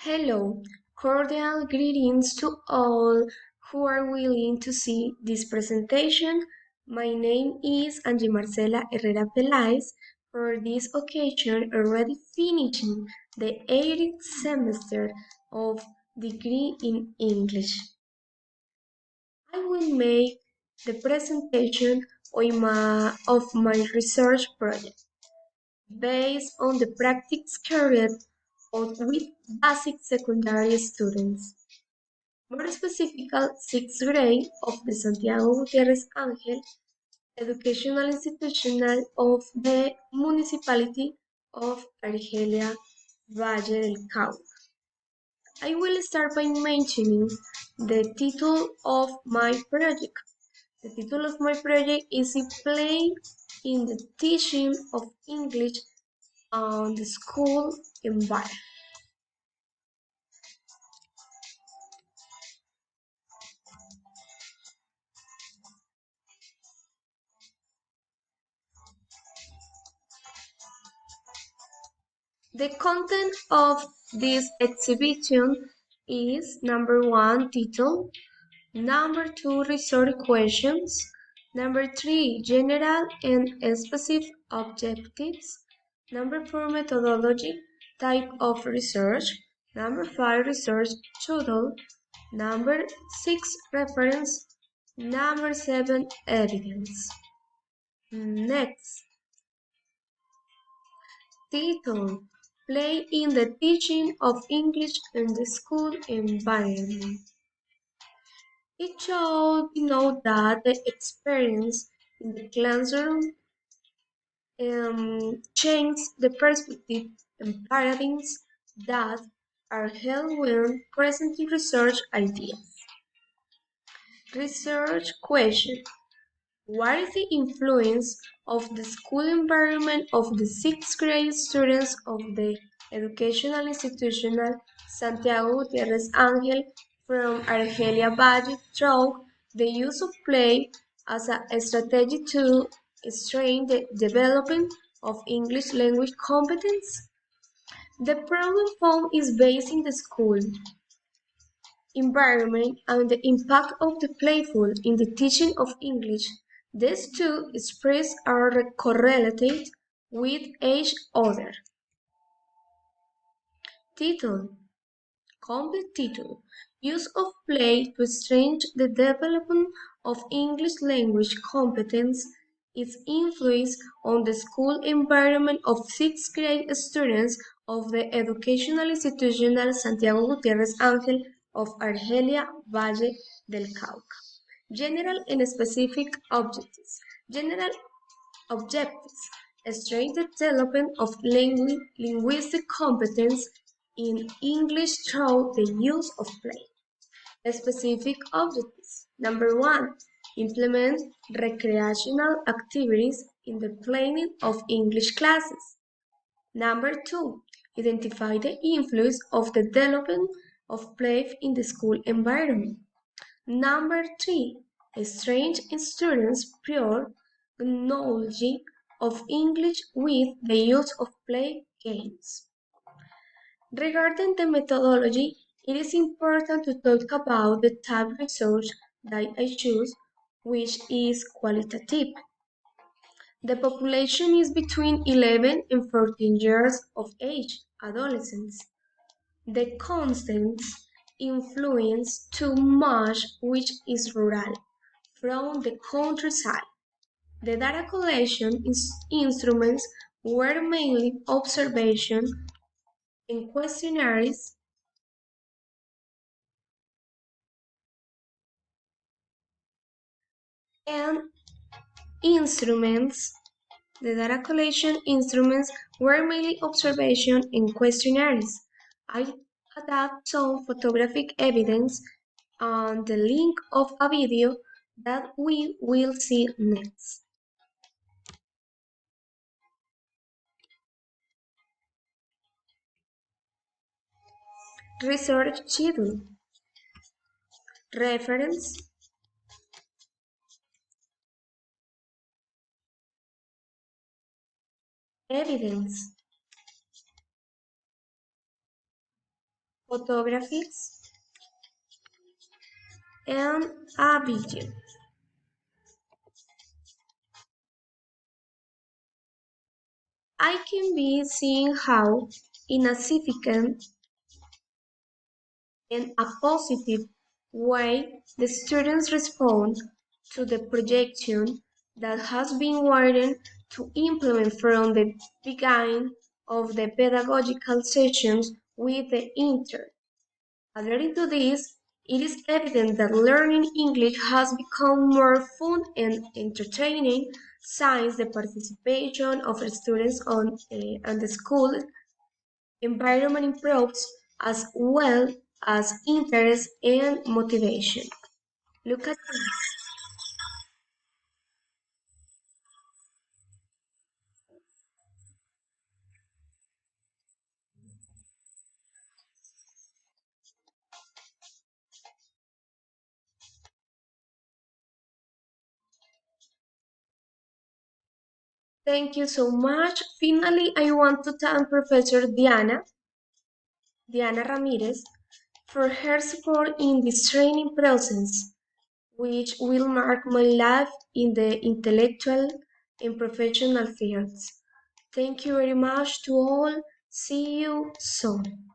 Hello, cordial greetings to all who are willing to see this presentation. My name is Angie Marcela Herrera Peláez. For this occasion, already finishing the 8th semester of degree in English. I will make the presentation of my research project based on the practice carried out with basic secondary students. More specifically, 6th grade of the Santiago Gutierrez Ángel Educational Institutional of the Municipality of Argelia Valle del Cauca. I will start by mentioning the title of my project. The title of my project is Play in the Teaching of English on the School Environment. The content of this exhibition is number 1, title, number 2, research questions, number 3, general and specific objectives, number 4, methodology, type of research, number 5, research total, number 6, reference, number 7, evidence. Next. Title: Play in the teaching of English in the school environment. It should be noted that the experience in the classroom changes the perspective and paradigms that are held when presenting research ideas. Research question: what is the influence of the school environment of the 6th grade students of the educational institutional Santiago Gutierrez Ángel from Argelia Valle through the use of play as a strategy to strain the development of English language competence? The problem found is based in the school environment and the impact of the playful in the teaching of English. These two spreads are correlated with each other. Title: Complete title: Use of play to strengthen the development of English language competence, its influence on the school environment of 6th grade students of the educational institutional Santiago Gutierrez Ángel of Argelia Valle del Cauca. General and specific objectives. General objectives: strengthen the development of linguistic competence in English through the use of play. Specific objectives. Number 1. Implement recreational activities in the planning of English classes. Number 2. Identify the influence of the development of play in the school environment. Number 3. Strengthen students' prior knowledge of English with the use of play games. Regarding the methodology, it is important to talk about the type of research that I choose, which is qualitative. The population is between 11 and 14 years of age, adolescents. The contents influence too much which is rural, from the countryside. The data collection instruments were mainly observation and questionnaires and instruments. The data collection instruments were mainly observation and questionnaires. I adapt some photographic evidence on the link of a video that we will see next. Research schedule. Reference. Evidence. photographies, and a video. I can be seeing how, in a significant and a positive way, the students respond to the projection that has been written to implement from the beginning of the pedagogical sessions with the intern. Adding to this, it is evident that learning English has become more fun and entertaining since the participation of students on the school environment improves as well as interest and motivation. Look at this. Thank you so much. Finally, I want to thank Professor Diana Ramirez, for her support in this training process, which will mark my life in the intellectual and professional fields. Thank you very much to all. See you soon.